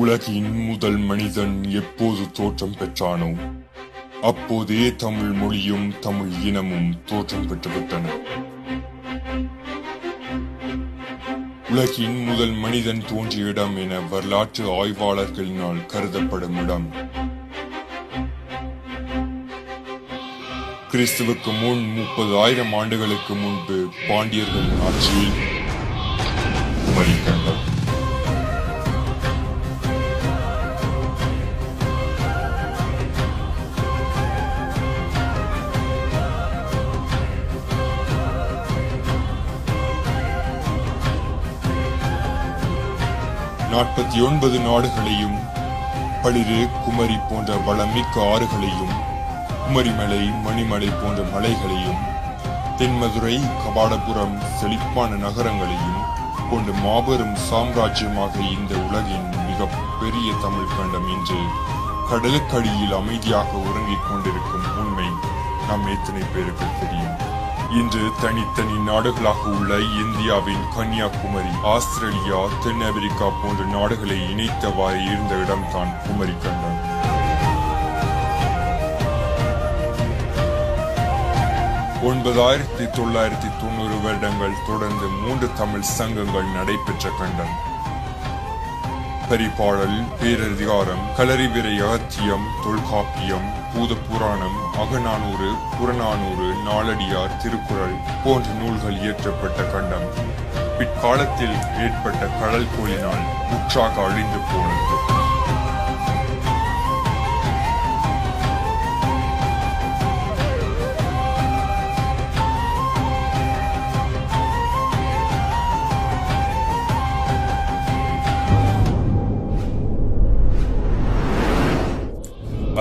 உலகின் முதல் மனிதன் எப்போது தோற்றம் பெற்றானோ அப்போதே தமிழ் மொழியும் தமிழ் இனமும் தோற்றம் பெற்றுவிட்டன. உலகின் முதல் மனிதன் தோன்றிய இடம் என வரலாற்று ஆய்வாளர்களினால் கருதப்படும் இடம் கிறிஸ்துவுக்கு முன் 30,000 ஆண்டுகளுக்கு முன்பு பாண்டியர்களின் ஆட்சியில் குமரிக்கண்டம். நாற்பத்தி 9 நாடுகளையும் பளிரு குமரி போன்ற வளமிக்க ஆறுகளையும் குமரிமலை மணிமலை போன்ற மலைகளையும் தென்மதுரை கபாடபுரம் செழிப்பான நகரங்களையும் கொண்டு மாபெரும் சாம்ராஜ்யமாக இந்த உலகின் மிக பெரிய தமிழ் கண்டம் இன்று கடலுக்கடியில் அமைதியாக உறங்கிக் கொண்டிருக்கும் உண்மை நம் எத்தனை பேருக்கு தெரியும்? இன்று தனித்தனி நாடுகளாக உள்ள இந்தியாவின் கன்னியாகுமரி, ஆஸ்திரேலியா, தென் அமெரிக்கா போன்ற நாடுகளை இணைத்தவாறு இருந்த இடம்தான் குமரி கண்டம். (9,990) வருடங்கள் தொடர்ந்து 3 தமிழ் சங்கங்கள் நடைபெற்ற கண்டம். பரிபாடல், பேரதிகாரம், களரிவிரை அகத்தியம், தொல்காப்பியம், பூத புராணம், அகநானூறு, புறநானூறு, நாலடியார், திருக்குறள் போன்ற நூல்கள் இயற்றப்பட்ட கண்டம் பிற்காலத்தில் ஏற்பட்ட கடல் கோளினால் முற்றாக அழிந்து போனது.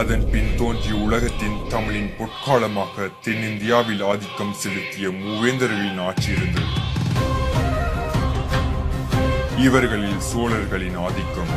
அதன் பின் தோன்றிய உலகத்தின் தமிழின் பொற்காலமாக தென்னிந்தியாவில் ஆதிக்கம் செலுத்திய மூவேந்தர்களின் ஆட்சி இருந்தது. இவர்களில் சோழர்களின் ஆதிக்கம்